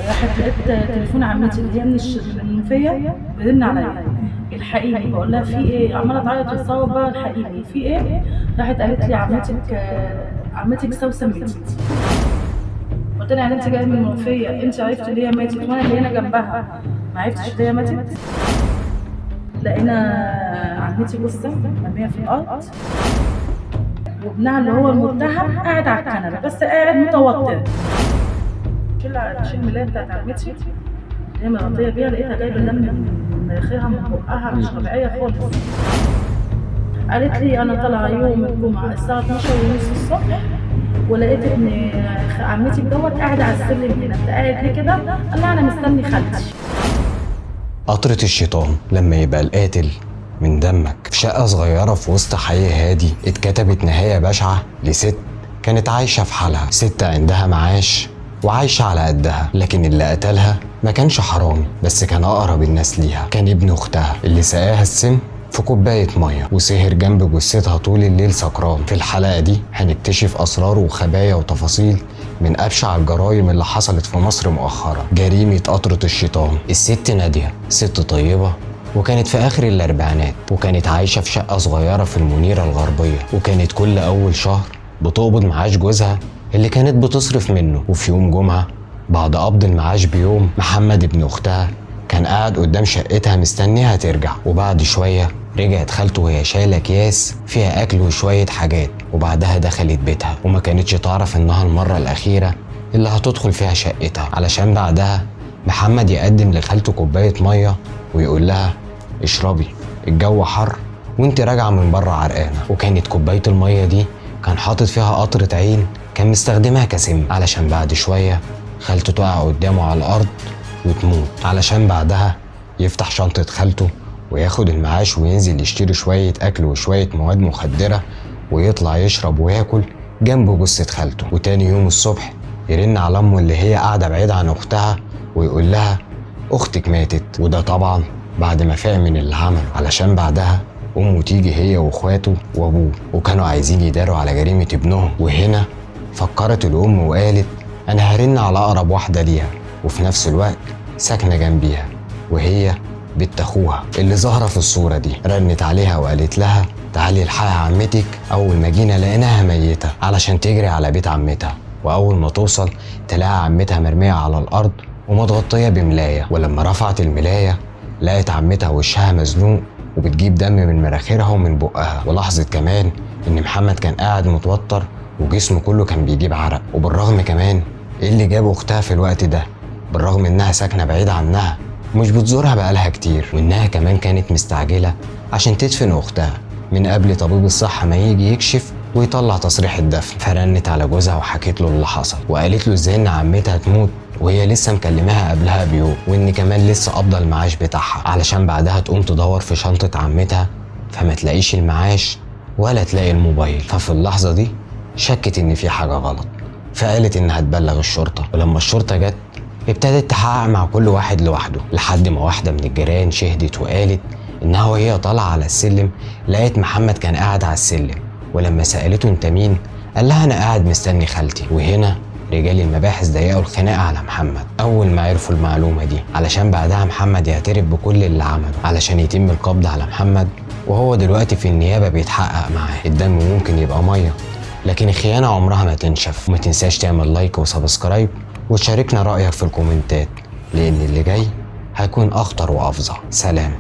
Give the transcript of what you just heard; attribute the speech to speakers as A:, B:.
A: راحت لقيت تليفون عمتي اللي هي من المنوفيه بيرن عليا الحقيقي، بقول لها في ايه؟ عماله تعيط وتصوت بقى الحقيقي في ايه؟ راحت قالت لي عمتك سوسن ماتت. قلت لها يعني انت جايه من المنوفيه انت عرفتي اللي هي ماتت وانا اللي هنا جنبها ما عرفتش اللي هي ماتت؟ لقينا عمتي جثه مرميه في الارض وابنها اللي هو المتهم قاعد على الكنبه بس قاعد متوتر. شيل الملايه بتاعت عمتي اللي هي مغطيه بيها لقيتها جايبه دم من مناخيرها من بقها مش طبيعيه خالص. قالت لي انا طالعه يوم الجمعه الساعه 12:30 الصبح ولقيت ابن عمتي قاعد على السلم هنا، انت قاعد ليه كده؟ قال لها انا مستني خالتي.
B: قطرة الشيطان لما يبقى القاتل من دمك في شقة صغيرة في وسط حي هادي اتكتبت نهاية بشعة لست كانت عايشة في حالها، ست عندها معاش وعايشة على قدها، لكن اللي قتلها ما كانش حرامي بس كان أقرب الناس ليها، كان ابن أختها اللي سقاها السم في كوباية مية وسهر جنب جثتها طول الليل سكران. في الحلقة دي هنكتشف أسرار وخبايا وتفاصيل من أبشع الجرائم اللي حصلت في مصر مؤخرا، جريمة قطرة الشيطان. الست نادية ست طيبة وكانت في آخر الأربعينات وكانت عايشة في شقة صغيرة في المنيرة الغربية، وكانت كل أول شهر بتقبض معاش جوزها اللي كانت بتصرف منه. وفي يوم جمعة بعد قبض المعاش بيوم محمد ابن أختها كان قاعد قدام شقتها مستنيها ترجع، وبعد شوية رجعت خالته وهي شايلة أكياس فيها أكل وشوية حاجات، وبعدها دخلت بيتها وما كانتش تعرف إنها المرة الأخيرة اللي هتدخل فيها شقتها، علشان بعدها محمد يقدم لخالته كوباية مية ويقول لها اشربي الجو حر وانت راجعة من بره عرقانة. وكانت كوباية المية دي كان حاطط فيها قطرة عين كان مستخدمها كسم، علشان بعد شوية خالته تقع قدامه على الأرض وتموت، علشان بعدها يفتح شنطة خالته وياخد المعاش وينزل يشتري شوية أكل وشوية مواد مخدرة ويطلع يشرب وياكل جنب جثة خالته. وتاني يوم الصبح يرن على أمه اللي هي قاعدة بعيد عن أختها ويقول لها أختك ماتت، وده طبعا بعد ما فاق من اللي عمله، علشان بعدها أمه تيجي هي وإخواته وأبوه وكانوا عايزين يداروا على جريمة ابنهم. وهنا فكرت الأم وقالت أنا هرن على أقرب واحدة ليها وفي نفس الوقت ساكنة جنبيها وهي بنت أخوها اللي ظاهرة في الصورة دي. رنت عليها وقالت لها تعالي الحقي عمتك. أول ما جينا لقيناها ميتة علشان تجري على بيت عمتها، وأول ما توصل تلاقي عمتها مرمية على الأرض ومتغطية بملاية، ولما رفعت الملاية لقيت عمتها وشها مزنوق وبتجيب دم من مناخيرها ومن بقها. ولاحظت كمان إن محمد كان قاعد متوتر وجسمه كله كان بيجيب عرق، وبالرغم كمان إيه اللي جاب أختها في الوقت ده بالرغم إنها ساكنة بعيد عنها ومش بتزورها بقالها كتير، وإنها كمان كانت مستعجلة عشان تدفن أختها من قبل طبيب الصحة ما يجي يكشف ويطلع تصريح الدفن. فرنت على جوزها وحكيت له اللي حصل وقالت له إزاي إن عمتها تموت وهي لسه مكلماها قبلها بيوم، وإن كمان لسه قابضة المعاش بتاعها، علشان بعدها تقوم تدور في شنطة عمتها فما تلاقيش المعاش ولا تلاقي الموبايل. ففي اللحظة دي شكت إن في حاجة غلط فقالت إنها تبلغ الشرطة، ولما الشرطة جت ابتدت تحقق مع كل واحد لوحده لحد ما واحدة من الجيران شهدت وقالت إنها وهي طالعة على السلم لقيت محمد كان قاعد على السلم، ولما سألته أنت مين؟ قال لها أنا قاعد مستني خالتي. وهنا رجال المباحث ضيقوا الخناقة على محمد أول ما عرفوا المعلومة دي، علشان بعدها محمد يعترف بكل اللي عمله علشان يتم القبض على محمد، وهو دلوقتي في النيابة بيتحقق معاه. الدم ممكن يبقى مية لكن الخيانة عمرها ما تنشف. وما تنساش تعمل لايك وسبسكرايب وتشاركنا رأيك في الكومنتات لأن اللي جاي هيكون أخطر وأفظع. سلام.